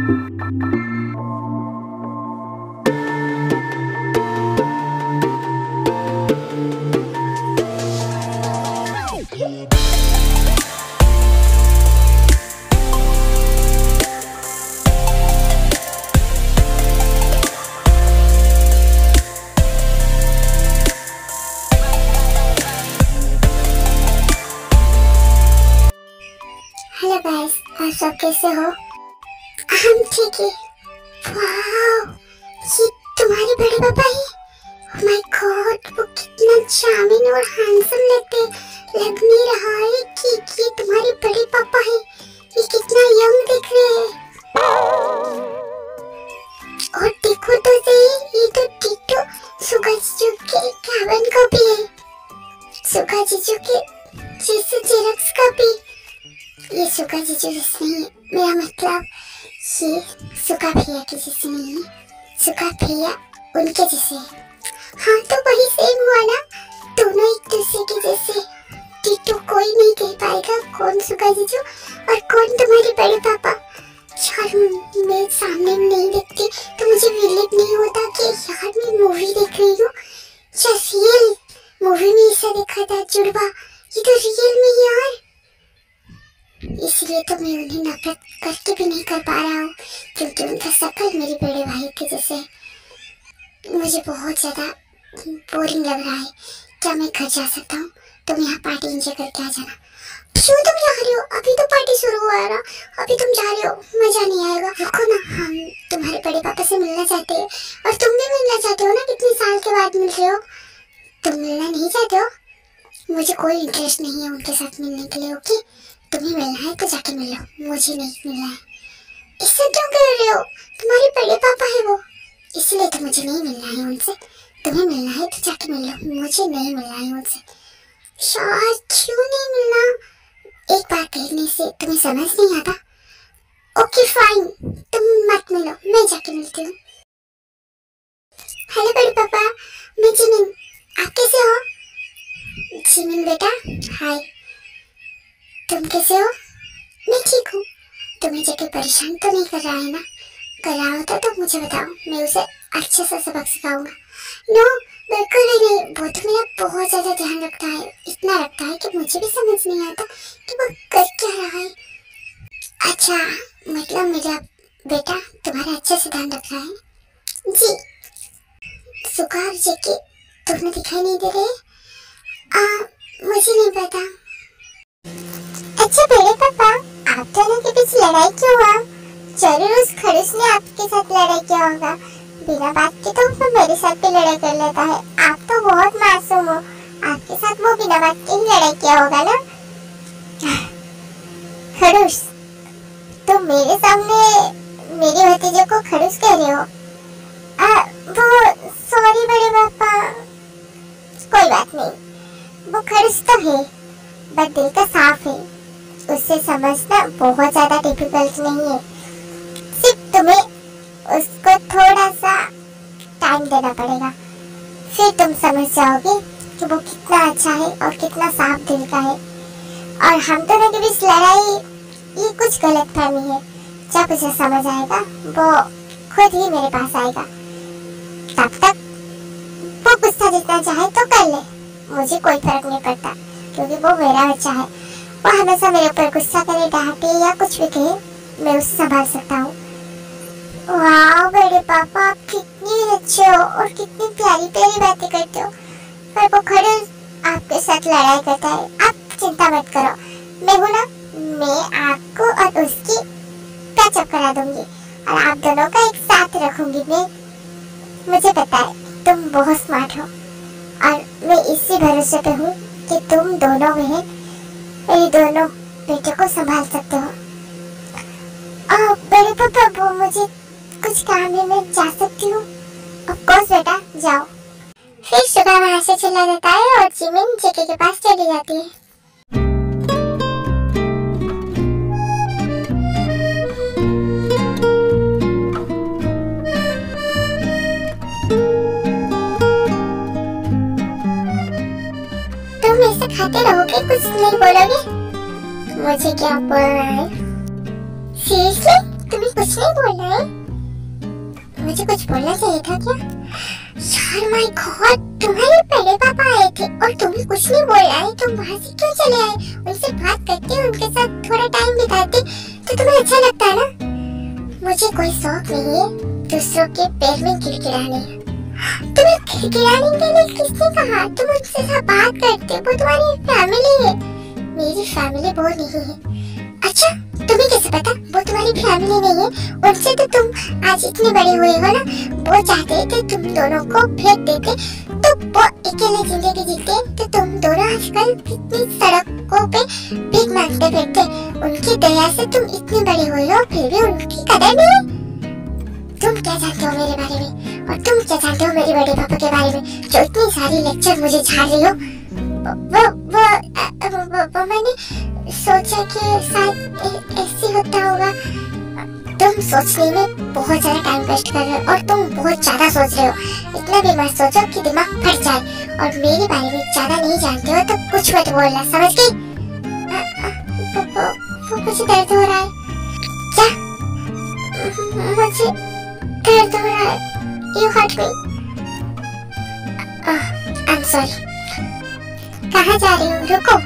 Hello guys, आप सब कैसे हो? हम ठीक है। वाओ, ये तुम्हारे बड़े पापा है? ओह माय गॉड, वो कितना चार्मिंग और हैंडसम लग नहीं रहा है कि ये तुम्हारे बड़े पापा है। ये कितना यंग दिख रहे हैं। और देखो तो सही, ये तो टिटो सुगा जीजू के कैबिन का भी है। सुगा जीजू के जैसे जेरक्स का भी। ये सुगा जीजू जैसे नहीं है, मेरा मतलब ये सुगा भैया के जैसे नहीं है, सुगा भैया उनके जैसे है। हाँ तो वही सेम हुआ ना, दोनों एक दूसरे के जैसे। टिटू कोई नहीं कह पाएगा कौन सुगा जीजू और कौन तुम्हारे बड़े पापा। यार मैं सामने में नहीं देखती तो मुझे बिलीव नहीं होता कि यार मैं मूवी देख रही हूँ या रियल मूवी में ऐसा देखा था जुड़वा, ये तो रियल में यार। इसलिए तो मैं उन्हें नफरत करके भी नहीं कर पा रहा हूँ क्योंकि उनका शक्ल मेरे बड़े भाई के जैसे। मुझे बहुत ज़्यादा बोरिंग लग रहा है। क्या मैं घर जा सकता हूँ? तुम यहाँ पार्टी एंजॉय करके आ जाना। क्यों तुम जा रहे हो? अभी तो पार्टी शुरू हुआ है ना, अभी तुम जा रहे हो, मजा नहीं आएगा। रुको ना, हम तुम्हारे बड़े पापा से मिलना चाहते हैं और तुम भी मिलना चाहते हो ना, कितने साल के बाद मिल रहे हो। तुम मिलना नहीं चाहते हो? मुझे कोई इंटरेस्ट नहीं है उनके साथ मिलने के लिए। ओके, तुम्हें मिलना है तो जाके मिलो, मुझे नहीं मिलना है। इससे क्यों कर रहे हो? तुम्हारे बड़े पापा है वो, इसलिए तो मुझे नहीं मिलना है उनसे। तुम्हें मिलना है तो जाके मिल लो, मुझे नहीं मिलना है उनसे। यार क्यों नहीं मिलना? एक बार कहने से तुम्हें समझ नहीं आता? ओके फाइन, तुम मत मिलो, मैं जाके मिलती हूँ। हेलो बड़े पापा, मैं जिमिन, आप कैसे हो? जिमिन बेटा, हाय। तुम कैसे हो? मैं ठीक हूँ। तुम्हें जगह परेशान तो नहीं कर रहा है ना? कर रहा होता तो मुझे बताओ, मैं उसे अच्छे से सबक सिखाऊंगा। नो, बिल्कुल भी नहीं। वो तो मेरा बहुत ज़्यादा ध्यान रखता है, इतना रखता है कि मुझे भी समझ नहीं आता कि वो कर क्या रहा है। अच्छा, मतलब मेरा बेटा तुम्हारा अच्छे से ध्यान रख रहा है? जी। सुगा और जेके दोनों दिखाई नहीं दे रहे? मुझे नहीं पता। अच्छा बड़े पापा, आप दोनों के बीच लड़ाई क्यों हुआ? जरूर उस खड़ूस ने आपके साथ लड़ाई किया होगा। बिना बात के तो वो मेरे साथ भी लड़ाई कर लेता है। आप तो बहुत मासूम हो, आपके साथ वो बिना बात के ही लड़ाई किया होगा ना? खड़ूस, तुम मेरे सामने मेरे भतीजे को खड़ूस कह रहे हो? वो सॉरी बड़े पापा। कोई बात नहीं, वो खड़ूस तो है बट दिल का साफ है। उससे समझना बहुत ज्यादा डिफिकल्ट नहीं है, सिर्फ तुम्हें उसको थोड़ा सा टाइम देना पड़ेगा, फिर तुम समझ जाओगे कि वो कितना अच्छा है और कितना साफ दिल का है। और हम दोनों के बीच लड़ाई ये कुछ गलतफहमी है। जब उसे समझ आएगा वो खुद ही मेरे पास आएगा। तब तक वो गुस्सा जितना चाहे तो कर ले, मुझे कोई फर्क नहीं पड़ता क्योंकि वो मेरा बच्चा है। वो हमेशा मेरे ऊपर गुस्सा करे, डांटे या कुछ भी कहे, मैं उसे संभाल सकता हूँ। वाह बड़े पापा, आप कितनी अच्छे हो और कितनी प्यारी प्यारी बातें करते हो। पर वो खड़ूस आपके साथ लड़ाई करता है। आप चिंता मत करो, मैं हूँ ना, मैं आपको और उसकी पैचअप करा दूंगी और आप दोनों का एक साथ रखूंगी मैं। मुझे पता है तुम बहुत स्मार्ट हो और मैं इसी भरोसे पे हूँ कि तुम दोनों बहन मेरे दोनों बेटे को संभाल सकते हो। बड़े पापा, वो मुझे कुछ काम है, मैं जा सकती हूँ? ऑफ कोर्स बेटा, जाओ। फिर सुबह वहाँ से चला जाता है और जिमिन जेके के पास चली जाती है। तुम ऐसे खाते रहोगे, कुछ नहीं बोलोगे? मुझे क्या बोलना है? सीरियसली तुम्हें कुछ कुछ नहीं बोलना है? मुझे कुछ बोलना चाहिए था क्या? यार माय गॉड, तुम्हारे बड़े पापा आए थे और तुम्हें कुछ नहीं बोला है, तुम वहाँ से क्यों चले आए? उनसे बात करते, उनके साथ थोड़ा टाइम बिताते तो तुम्हें अच्छा लगता है ना? मुझे कोई शौक नहीं है दूसरों के पैर में गिड़गिड़ाने। तुम्हें गिड़गिड़ाने के लिए किसने कहा? तुम उनसे साथ बात करते, वो तुम्हारी फैमिली है, मेरी फैमिली वो नहीं है। अच्छा, तुम्हें कैसे पता वो तुम्हारी फैमिली नहीं है? उनसे तो तुम आज इतने बड़े हुए हो ना, वो चाहते थे तुम दोनों को फेंक देते तो वो अकेले जिंदगी जीते, तो तुम दोनों आजकल कितनी सड़कों पे भीख मांगते फिरते। उनकी दया से तुम इतने बड़े हुए हो, फिर भी उनकी कदर नहीं। तुम क्या जानते हो मेरे बारे में, और तुम क्या जानते हो मेरे बड़े पापा के बारे में, जो इतनी सारी लेक्चर मुझे झाड़ रही हो? वो मैंने सोचा कि शायद ऐसे होता होगा। तुम सोचने में बहुत ज्यादा टाइम वेस्ट कर रहे हो और तुम बहुत ज्यादा सोच रहे हो। इतना भी मत सोचो कि दिमाग फट जाए, और मेरे बारे में ज्यादा नहीं जानते हो तो कुछ मत बोलना, समझ गई? मुझे दर्द हो रहा है क्या? मुझे दर्द हो रहा है। You hurt me. I'm sorry. कहाँ जा रही हो? रुको।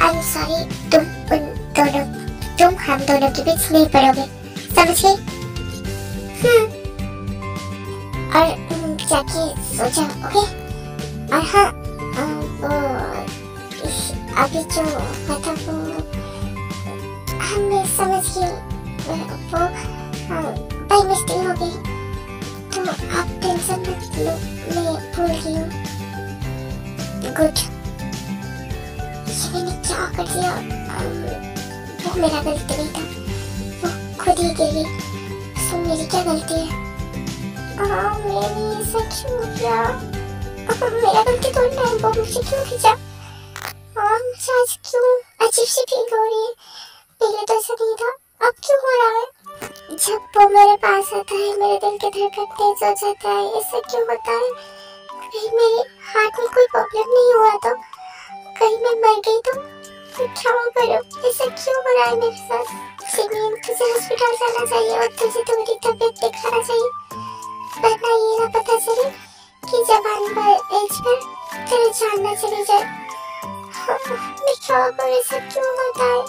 I'm sorry. तुम हम दोनों के बीच नहीं पड़ोगे, समझ गई? और जाके सो जाओ, ओके? और हाँ, अभी जो था वो हमने समझ गई, वो बाय मिस्टेक हो गई, तो आप टेंशन मत लो, मैं भूल गई हूँ। गुड। ये मैंने क्या कर दिया? वो मेरा गलती नहीं था, वो खुद ही गिर गई। उसमें मेरी क्या गलती है? मैंने ऐसा क्यों किया? मेरा गलती तो नहीं है, वो मुझे क्यों खींचा? मुझे आज क्यों अजीब सी फील हो रही है? पहले तो ऐसा नहीं था, अब क्यों हो रहा है? जब वो मेरे पास आता है मेरे दिल के धड़कन तेज हो जाता है। ऐसा क्यों होता है? कहीं मेरे हार्ट में कोई प्रॉब्लम नहीं हुआ तो? कहीं मैं मर गई तो क्या करूं? ऐसा क्यों हो रहा है मेरे साथ? सिमीन, तुझे हॉस्पिटल जाना चाहिए और तुझे तुम्हारी तबीयत दिखाना चाहिए, वरना ये ना पता चले कि जवानी पर एज पर तेरे जान न चली जाए। मैं क्या करूं? ऐसा क्यों होता है?